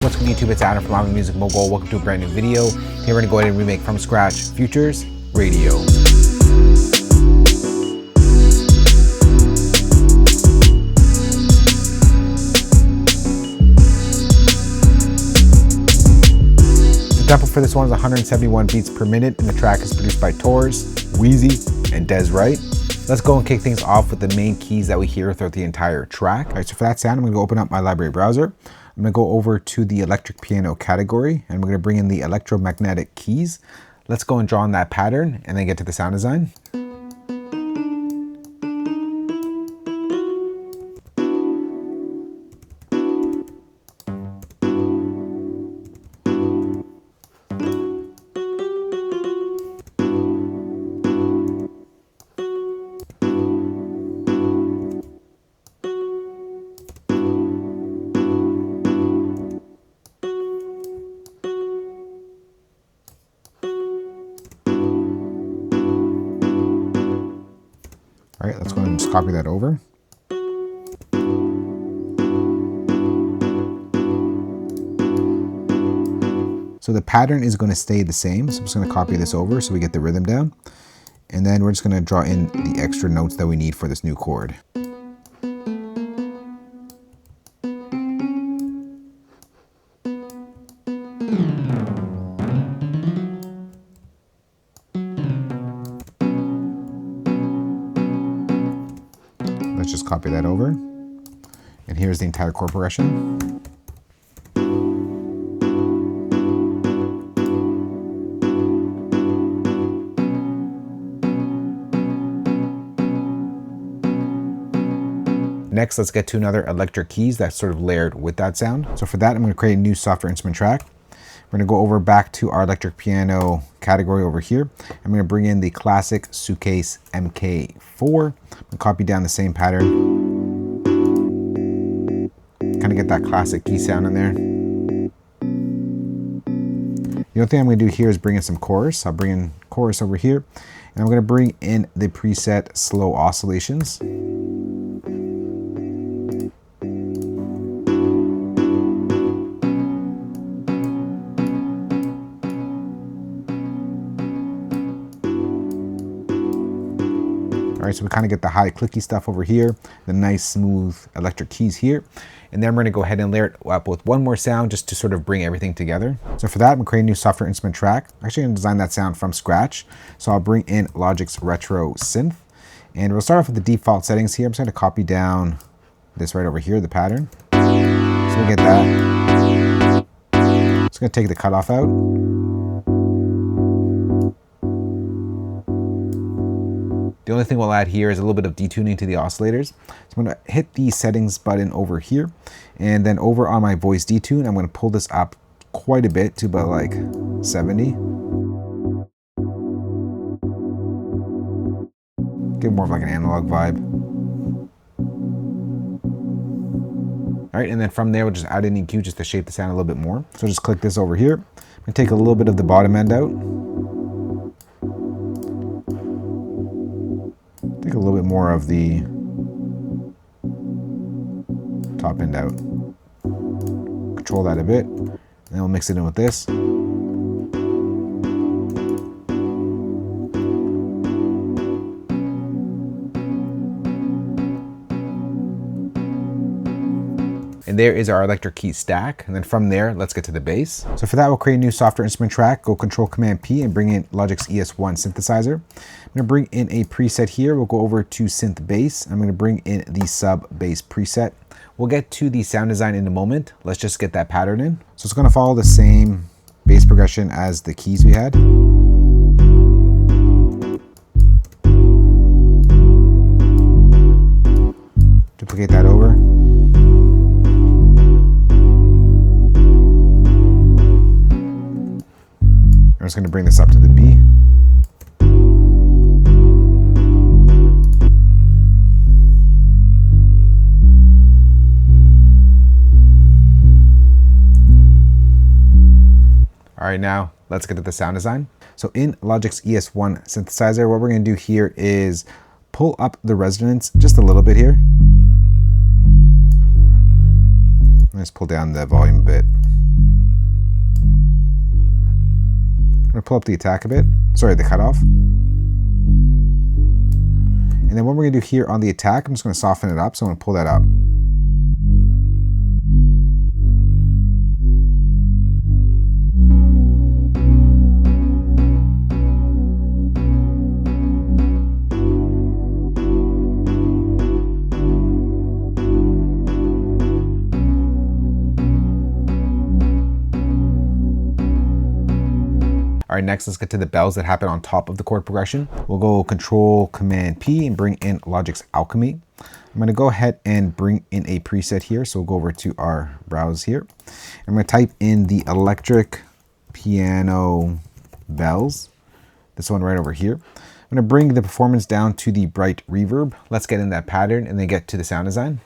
what's good YouTube, it's Adam from I'm a Music Mogul. Welcome to a brand new video. Here we're gonna go ahead and remake from scratch Future's Radio. The tempo for this one is 171 beats per minute, and the track is produced by Taurus, Wheezy, and Dez Wright. Let's go and kick things off with the main keys that we hear throughout the entire track. All right, so for that sound, I'm gonna go open up my library browser. I'm gonna go over to the electric piano category, and we're gonna bring in the electromagnetic keys. Let's go and draw on that pattern and then get to the sound design. All right, let's go ahead and just copy that over. So the pattern is going to stay the same. So I'm just going to copy this over so we get the rhythm down. And then we're just going to draw in the extra notes that we need for this new chord. Let's just copy that over. And here's the entire chord progression. Next, let's get to another electric keys that's sort of layered with that sound. So for that, I'm going to create a new software instrument track. We're going to go over back to our electric piano category over here. I'm going to bring in the classic Suitcase MK4. And copy down the same pattern. Kind of get that classic key sound in there. The only thing I'm going to do here is bring in some chorus. I'll bring in chorus over here. And I'm going to bring in the preset slow oscillations. All right, so we kind of get the high clicky stuff over here, the nice smooth electric keys here. And then we're gonna go ahead and layer it up with one more sound just to sort of bring everything together. So for that, I'm gonna create a new software instrument track. I'm actually gonna design that sound from scratch. So I'll bring in Logic's Retro Synth. And we'll start off with the default settings here. I'm just gonna copy down this right over here, the pattern. So we get that. Just gonna take the cutoff out. The only thing we'll add here is a little bit of detuning to the oscillators. So I'm going to hit the settings button over here, and then over on my voice detune, I'm going to pull this up quite a bit to about like 70. Give more of like an analog vibe. All right, and then from there, we'll just add an EQ just to shape the sound a little bit more. So just click this over here. I'm going to take a little bit of the bottom end out. Take a little bit more of the top end out. Control that a bit, and then we'll mix it in with this. And there is our electric key stack. And then from there, let's get to the bass. So for that, we'll create a new software instrument track. Go Control Command P and bring in Logic's ES1 synthesizer. I'm gonna bring in a preset here. We'll go over to Synth Bass. I'm gonna bring in the sub bass preset. We'll get to the sound design in a moment. Let's just get that pattern in. So it's gonna follow the same bass progression as the keys we had. Duplicate that over. I'm just going to bring this up to the B. All right, now let's get to the sound design. So in Logic's ES1 synthesizer, what we're going to do here is pull up the resonance just a little bit here. Let's pull down the volume a bit. pull up the attack a bit. Sorry, the cutoff. And then what we're gonna do here on the attack, I'm just gonna soften it up. So I'm gonna pull that up. All right, next let's get to the bells that happen on top of the chord progression. We'll go Control Command P and bring in Logic's Alchemy. I'm gonna go ahead and bring in a preset here. So we'll go over to our browse here. I'm gonna type in the electric piano bells. This one right over here. I'm gonna bring the performance down to the bright reverb. Let's get in that pattern and then get to the sound design.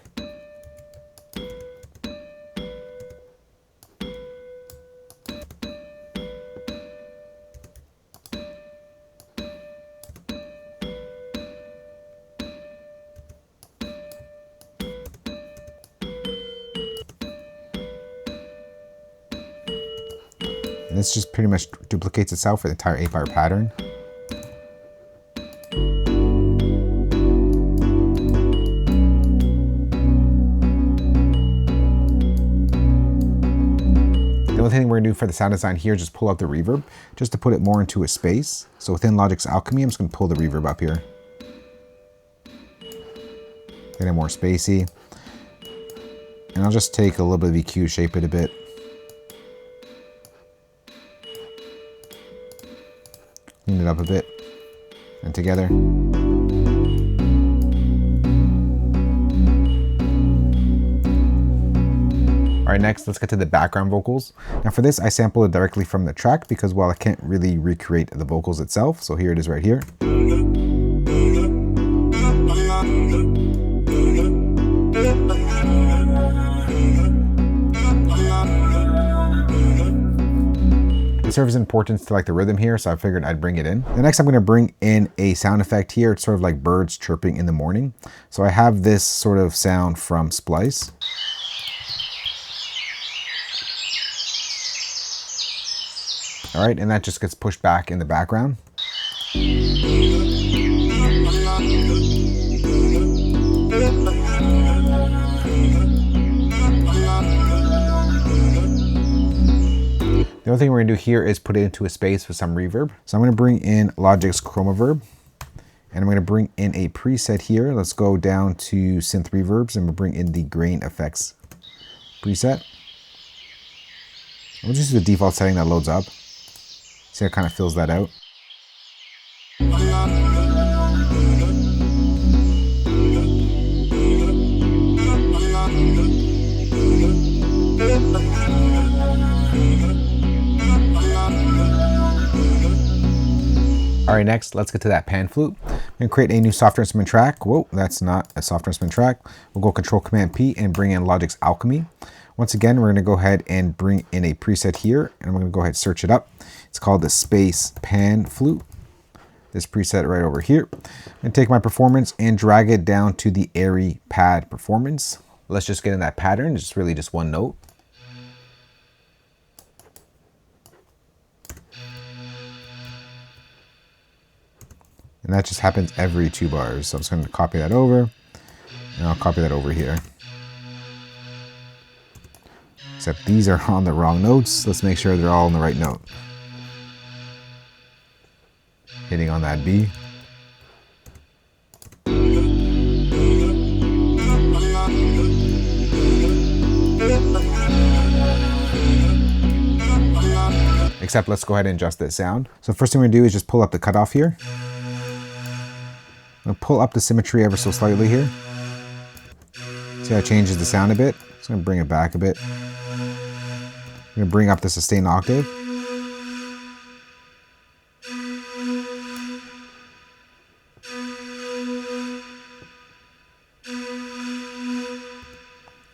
And this just pretty much duplicates itself for the entire 8-bar pattern. The only thing we're gonna do for the sound design here is just pull out the reverb, just to put it more into a space. So within Logic's Alchemy, I'm just gonna pull the reverb up here. Get it more spacey. And I'll just take a little bit of EQ, shape it a bit. Clean it up a bit, and together. All right, next let's get to the background vocals. Now for this, I sampled it directly from the track because, well, I can't really recreate the vocals itself. So here it is right here. It serves importance to like the rhythm here, so I figured I'd bring it in. The next I'm going to bring in a sound effect here. It's sort of like birds chirping in the morning. So I have this sort of sound from Splice. All right, and that just gets pushed back in the background. The only thing we're gonna do here is put it into a space with some reverb. So I'm gonna bring in Logic's Chroma Verb, and I'm gonna bring in a preset here. Let's go down to Synth Reverbs, and we'll bring in the Grain Effects preset. We'll just use the default setting that loads up. See how it kind of fills that out. All right, next, let's get to that pan flute. I'm gonna create a new software instrument track. Whoa, that's not a software instrument track. We'll go Control Command P and bring in Logic's Alchemy. Once again, we're gonna go ahead and bring in a preset here, and we're gonna go ahead and search it up. It's called the Space Pan Flute. This preset right over here. I'm gonna take my performance and drag it down to the airy pad performance. Let's just get in that pattern. It's really just one note. And that just happens every 2 bars. So I'm just going to copy that over, and I'll copy that over here. Except these are on the wrong notes. Let's make sure they're all on the right note. Hitting on that B. Except let's go ahead and adjust that sound. So first thing we're gonna do is just pull up the cutoff here. I'm gonna pull up the symmetry ever so slightly here. See how it changes the sound a bit? Just gonna bring it back a bit. I'm gonna bring up the sustain octave.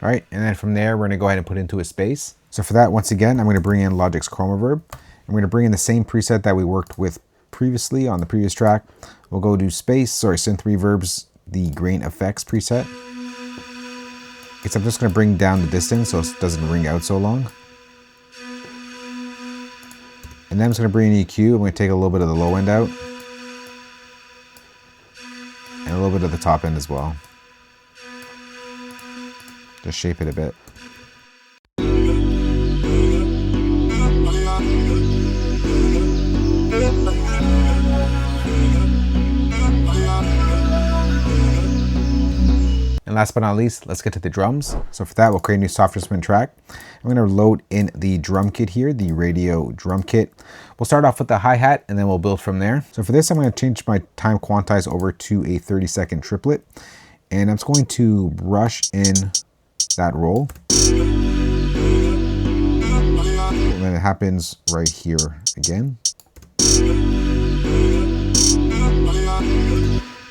All right, and then from there, we're gonna go ahead and put it into a space. So for that, once again, I'm gonna bring in Logic's Chroma Verb. I'm gonna bring in the same preset that we worked with previously on the previous track. We'll go to Synth Reverbs, the Grain Effects preset. Except I'm just gonna bring down the distance so it doesn't ring out so long. And then I'm just going to bring in EQ. I'm going to take a little bit of the low end out. And a little bit of the top end as well. Just shape it a bit. And last but not least, let's get to the drums. So for that, we'll create a new soft instrument track. I'm going to load in the drum kit here, the radio drum kit. We'll start off with the hi-hat and then we'll build from there. So for this, I'm going to change my time quantize over to a 30-second triplet. And I'm just going to brush in that roll. And then it happens right here again.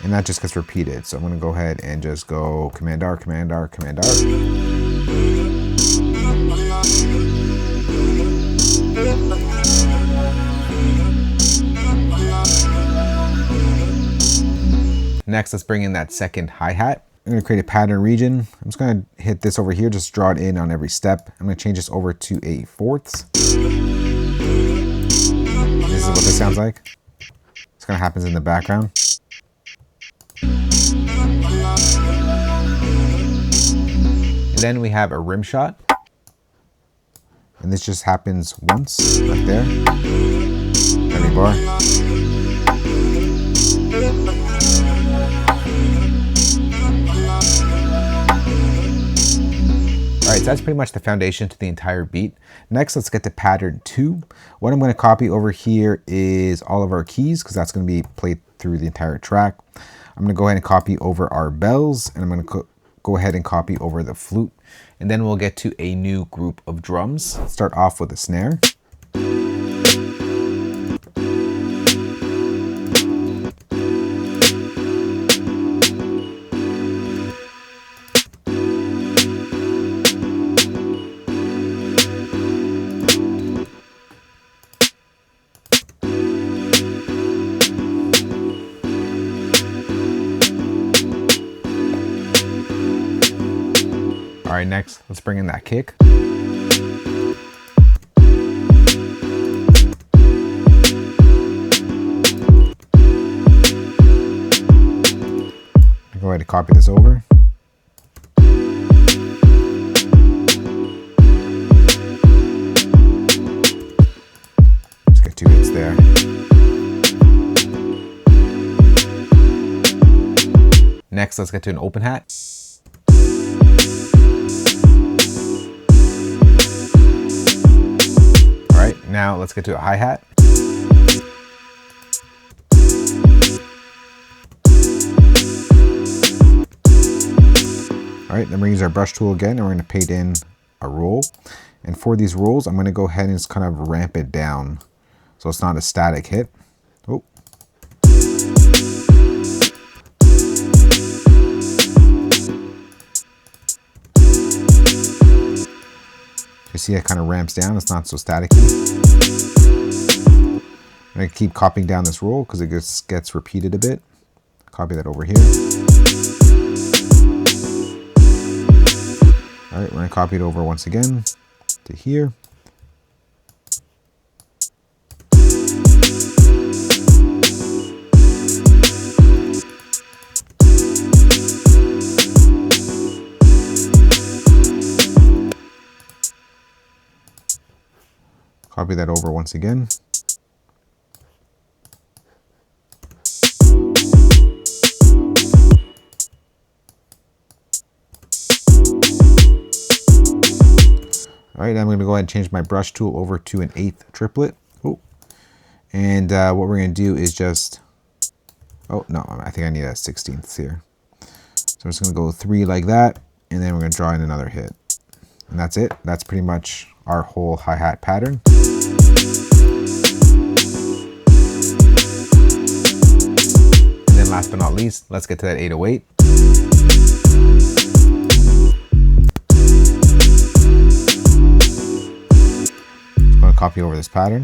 And that just gets repeated. So I'm going to go ahead and just go Command R, Command R, Command R. Next, let's bring in that second hi-hat. I'm going to create a pattern region. I'm just going to hit this over here, just draw it in on every step. I'm going to change this over to a fourths. This is what this sounds like. This kind of happens in the background. And then we have a rim shot. And this just happens once, right there. Every bar. Alright, so that's pretty much the foundation to the entire beat. Next, let's get to pattern 2. What I'm going to copy over here is all of our keys, because that's going to be played through the entire track. I'm going to go ahead and copy over our bells, and I'm going to go ahead and copy over the flute. And then we'll get to a new group of drums. Let's start off with a snare. All right, next, let's bring in that kick. Go ahead and copy this over. Just get 2 hits there. Next, let's get to an open hat. Now let's get to a hi-hat. All right, then we're gonna use our brush tool again and we're gonna paint in a roll. And for these rolls, I'm gonna go ahead and just kind of ramp it down so it's not a static hit. Oh. You see it kind of ramps down, it's not so staticky. I'm going to keep copying down this roll because it just gets repeated a bit. Copy that over here. All right, we're going to copy it over once again to here. Copy that over once again. All right, I'm going to go ahead and change my brush tool over to an 8th triplet. Oh, and what we're going to do is just, oh no, I think I need a 16th here. So I'm just going to go 3 like that, and then we're going to draw in another hit. And that's it. That's pretty much our whole hi-hat pattern. And then last but not least, let's get to that 808. Just going to copy over this pattern.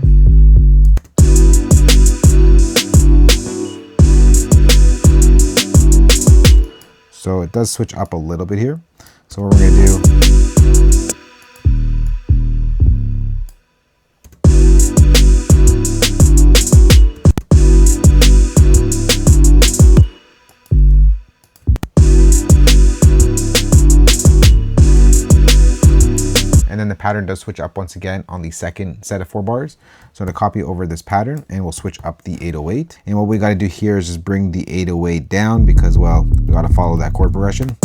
So it does switch up a little bit here. So what we're going to do, pattern does switch up once again on the second set of 4 bars. So I'm going to copy over this pattern and we'll switch up the 808. And what we got to do here is just bring the 808 down because, well, we got to follow that chord progression.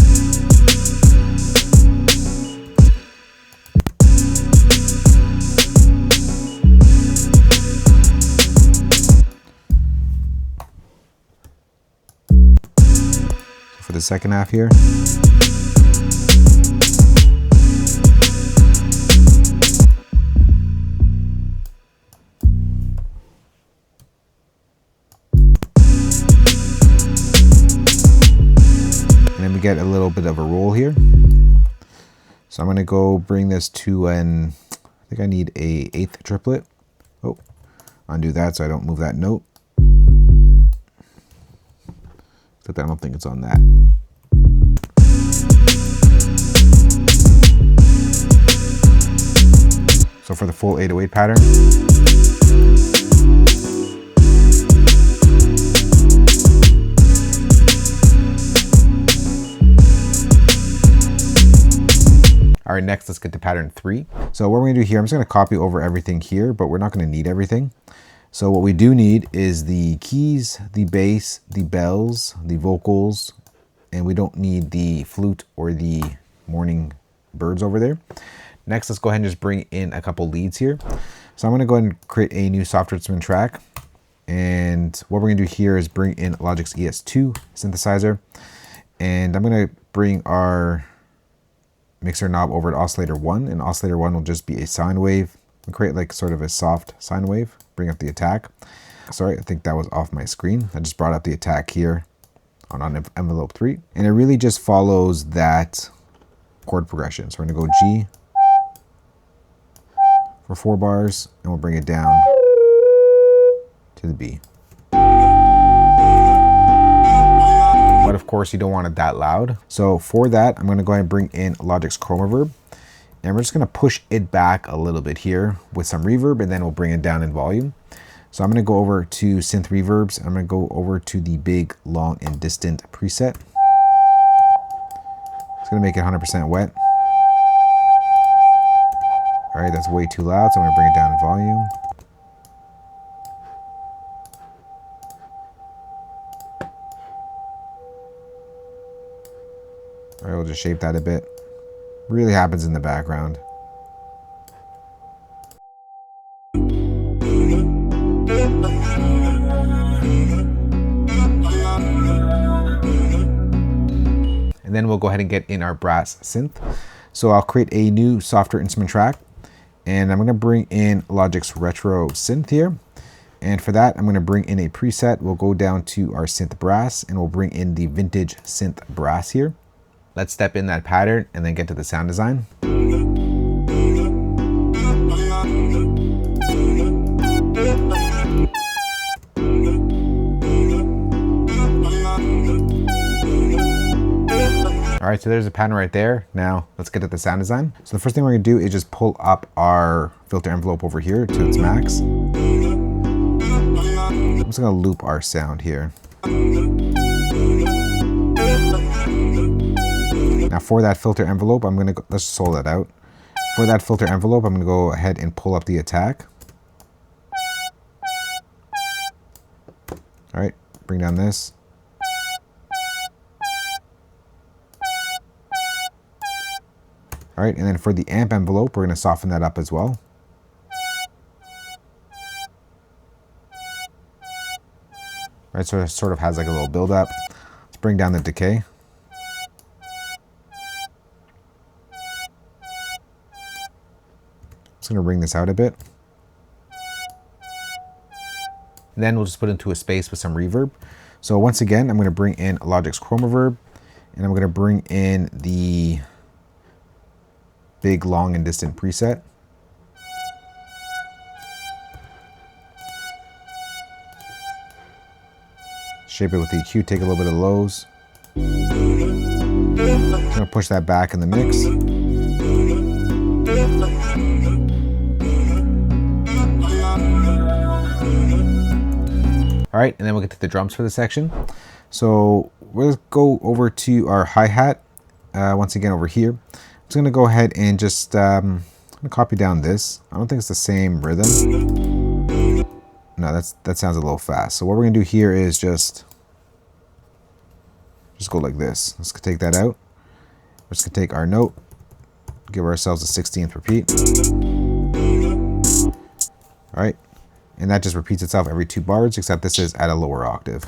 So for the second half here. Get a little bit of a roll here. So I'm going to go bring this to an, I think I need a 8th triplet. Oh, undo that so I don't move that note. Except I don't think it's on that. So for the full 808 pattern. All right, next let's get to pattern 3. So what we're gonna do here, I'm just gonna copy over everything here, but we're not gonna need everything. So what we do need is the keys, the bass, the bells, the vocals, and we don't need the flute or the morning birds over there. Next, let's go ahead and just bring in a couple leads here. So I'm gonna go ahead and create a new software instrument track. And what we're gonna do here is bring in Logic's ES2 synthesizer. And I'm gonna bring our mixer knob over to oscillator 1, and oscillator 1 will just be a sine wave. We'll create like sort of a soft sine wave, bring up the attack. Sorry, I think that was off my screen. I just brought up the attack here on envelope 3, and it really just follows that chord progression. So we're gonna go G for 4 bars, and we'll bring it down to the B. But of course you don't want it that loud. So for that, I'm gonna go ahead and bring in Logic's chroma reverb. And we're just gonna push it back a little bit here with some reverb, and then we'll bring it down in volume. So I'm gonna go over to synth reverbs, and I'm gonna go over to the big, long, and distant preset. It's gonna make it 100% wet. All right, that's way too loud, so I'm gonna bring it down in volume. All right, we'll just shape that a bit. Really happens in the background. And then we'll go ahead and get in our brass synth. So I'll create a new software instrument track, and I'm gonna bring in Logic's retro synth here. And for that, I'm gonna bring in a preset. We'll go down to our synth brass, and we'll bring in the vintage synth brass here. Let's step in that pattern and then get to the sound design. All right, so there's a pattern right there. Now let's get to the sound design. So the first thing we're gonna do is just pull up our filter envelope over here to its max. I'm just gonna loop our sound here. Now for that filter envelope, I'm gonna go, let's solo that out. For that filter envelope, I'm gonna go ahead and pull up the attack. All right, bring down this. All right, and then for the amp envelope, we're gonna soften that up as well. All right, so it sort of has like a little build up. Let's bring down the decay. Just gonna bring this out a bit. And then we'll just put into a space with some reverb. So once again, I'm gonna bring in Logic's chroma reverb, and I'm gonna bring in the big, long, and distant preset. Shape it with EQ, take a little bit of lows. I'm gonna push that back in the mix. All right, and then we'll get to the drums for the section. So we'll go over to our hi-hat, once again over here. I'm just gonna go ahead and just gonna copy down this. I don't think it's the same rhythm. No, that sounds a little fast. So what we're gonna do here is just go like this. Let's take that out. We're just gonna take our note, give ourselves a 16th repeat. All right, and that just repeats itself every 2 bars, except this is at a lower octave.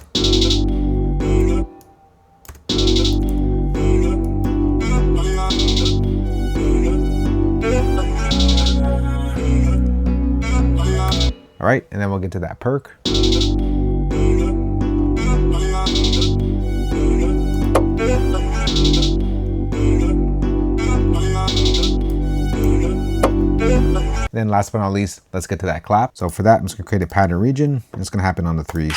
All right, and then we'll get to that perk. Then last but not least, let's get to that clap. So for that, I'm just gonna create a pattern region, and it's gonna happen on the 3s.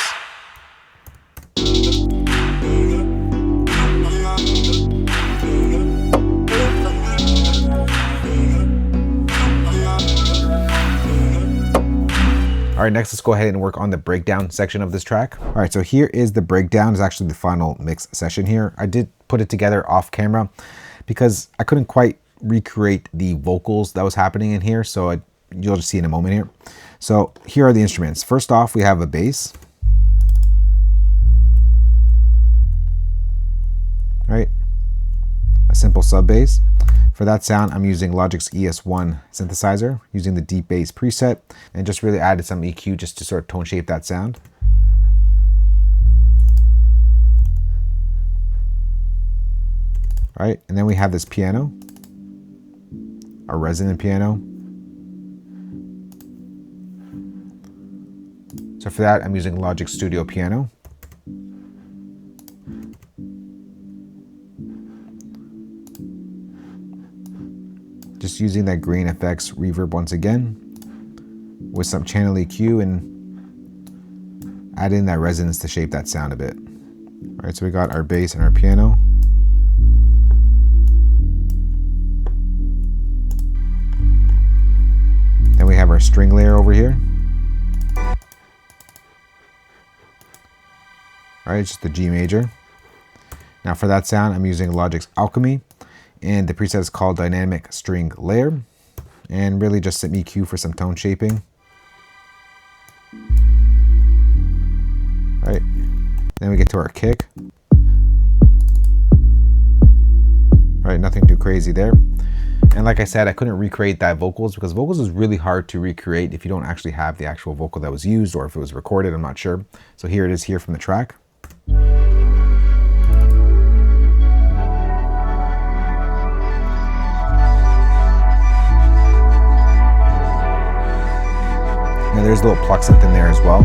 All right, next let's go ahead and work on the breakdown section of this track. All right, so here is the breakdown. It's actually the final mix session here. I did put it together off camera because I couldn't quite recreate the vocals that was happening in here, so you'll just see in a moment here. So here are the instruments. First off, we have a bass. All right, a simple sub bass. For that sound, I'm using Logic's ES1 synthesizer, using the deep bass preset, and just really added some EQ just to sort of tone shape that sound. All right, and then we have this piano, a resonant piano. So for that, I'm using Logic Studio Piano. Just using that grain effects reverb once again with some channel EQ and add in that resonance to shape that sound a bit. All right, so we got our bass and our piano. Then we have our string layer over here. All right, just the G major. Now for that sound, I'm using Logic's Alchemy, and the preset is called Dynamic String Layer, and really just some EQ for some tone shaping. All right, then we get to our kick. All right, nothing too crazy there. And like I said, I couldn't recreate that vocals because vocals is really hard to recreate if you don't actually have the actual vocal that was used, or if it was recorded, I'm not sure. So here it is here from the track. Now there's a little pluck synth in there as well.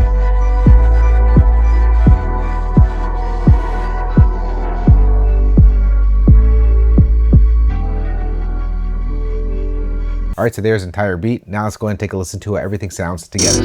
All right, so there's the entire beat. Now let's go ahead and take a listen to how everything sounds together.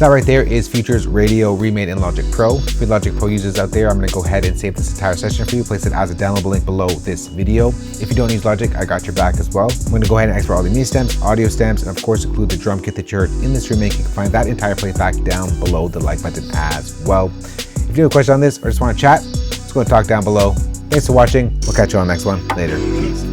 So that right there is Future's Radio remade in Logic Pro. For Logic Pro users out there, I'm going to go ahead and save this entire session for you, place it as a downloadable link below this video. If you don't use Logic, I got your back as well. I'm going to go ahead and export all the MIDI stems, audio stems, and of course include the drum kit that you heard in this remake. You can find that entire playback down below the like button as well. If you have a question on this or just want to chat, just go and talk down below. Thanks for watching. We'll catch you on the next one. Later. Peace.